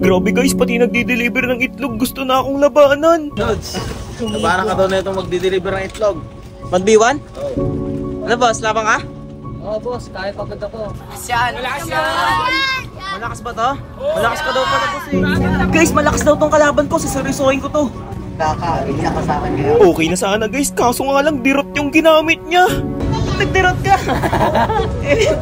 Grabe guys, pati nagdi-deliver ng itlog gusto na akong labanan. Lods, labanan ka daw na itong magdi-deliver ng itlog. 1v1? Oo. Ano boss, labang ka? Oo boss, kaya pagod ako. Malakas yan! Malakas ba to? Malakas ka daw pala boss eh. Guys, malakas daw tong kalaban ko, saseryosohin ko to. Kaka-iyak ka sa akin kaya. Okay na sana guys, kaso nga lang dirot yung ginamit niya. Nagdirot ka!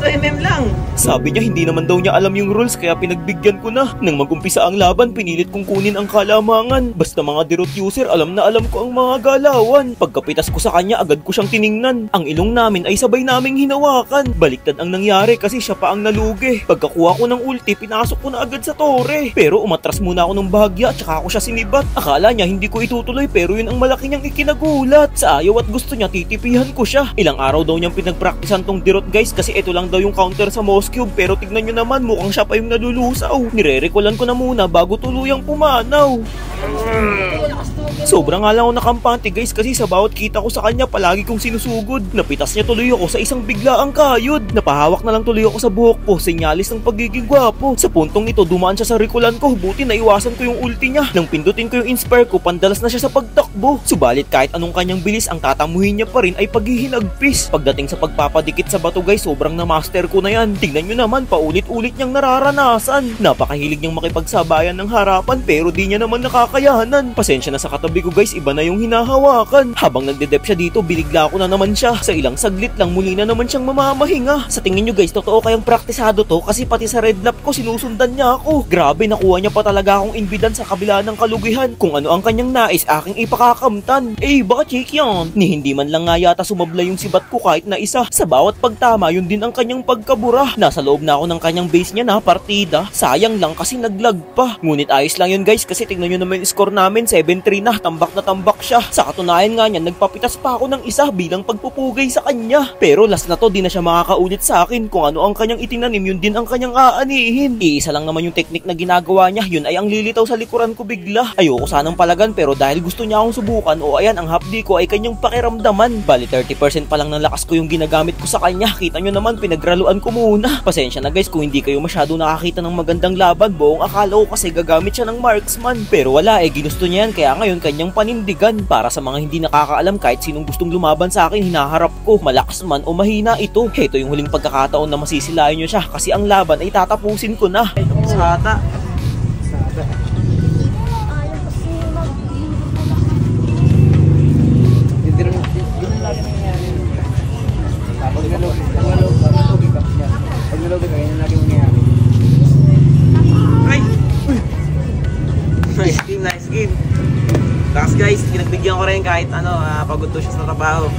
MM lang. Sabi niya hindi naman daw niya alam yung rules kaya pinagbigyan ko na. Nang mag-umpisa ang laban, pinilit kong kunin ang kalamangan. Basta mga dirot user, alam na alam ko ang mga galawan. Pagkapitas ko sa kanya, agad ko siyang tiningnan. Ang ilong namin ay sabay naming hinawakan. Baliktad ang nangyari kasi siya pa ang nalugi. Pagkakuha ko ng ulti, pinasok ko na agad sa tore. Pero umatras muna ako ng bahagya at saka ako siya sinibat. Akala niya hindi ko itutuloy pero yun ang malaki niyang ikinagulat. Sa ayaw at gusto niya, titipihan ko siya. Ilang araw daw niyang pinagpraktisan tong dirot guys kasi ito lang daw yung counter sa Mouse Cube pero tignan nyo naman mukhang siya pa yung nalulusaw. Nire-recolan ko na muna bago tuluyang pumanaw. Sobrang nga lang ako nakampante guys kasi sa bawat kita ko sa kanya palagi kong sinusugod. Napitas niya tuloy ako sa isang biglaang kayod. Napahawak na lang tuloy ako sa buhok ko, senyalis ng pagiging gwapo. Sa puntong ito dumaan siya sa recolan ko, buti naiwasan ko yung ulti niya. Nang pindutin ko yung inspire ko, pandalas na siya sa pagtakbo. Subalit kahit anong kanyang bilis, ang tatamuhin niya pa rin ay paghihinagpis. Pagdating sa pagpapadikit sa bato guys, sobrang na-master ko na yan. Tingnan nyo naman, paulit-ulit niyang nararanasan. Napakahilig niyang makipagsabayan ng harapan pero di niya naman nakakayanan. Pasensya na sa katabi ko guys, iba na yung hinahawakan. Habang nagde-dep siya dito, binigla ko na naman siya. Sa ilang saglit lang, muli na naman siyang mamamahinga. Sa tingin nyo guys, totoo kayang praktisado to kasi pati sa red lap ko sinusundan niya ako. Grabe, nakuha niya pa talaga akong imbidan sa kabila ng kalugihan. Kung ano ang kanyang nais, aking ipakakamtan. Eh, baka check yan. Ni hindi man lang nga yata sumabla yung sibat ko kahit na isa. Sa bawat pagtama, yun din ang kanyang pagkabura. Nasa loob na ako ng kanyang base niya na partida. Sayang lang kasi naglag pa. Ngunit ayos lang yun guys kasi tignan nyo naman yung score namin, 7-3 na. Tambak na tambak siya. Sa katunayan nga niyan, nagpapitas pa ako ng isa bilang pagpupugay sa kanya. Pero last na to, di na siya makakaulit sa akin. Kung ano ang kanyang itinanim, yun din ang kanyang aanihin. Iisa lang naman yung technique na ginagawa niya. Yun ay ang lilitaw sa likuran ko bigla. Ayoko sanang palagan pero dahil gusto niya akong subukan, o ayan, ang hapdi ko ay kanyang pakiramdaman. Bali 30% pa lang ng lakas ko yung ginagamit ko sa kanya. Kita nyo naman, pinagraluan ko muna. Pasensya na guys kung hindi kayo masyado nakakita ng magandang laban. Buong akala ko kasi gagamit siya ng marksman. Pero wala ginusto niya yan kaya ngayon kanyang panindigan. Para sa mga hindi nakakaalam, kahit sinong gustong lumaban sa akin, hinaharap ko. Malakas man o mahina ito. Heto yung huling pagkakataon na masisilayan nyo siya kasi ang laban ay tatapusin ko na. Sata. Nice game. Tapos guys, pinagbigyan ko rin kahit ano, pagod to siya sa trabaho.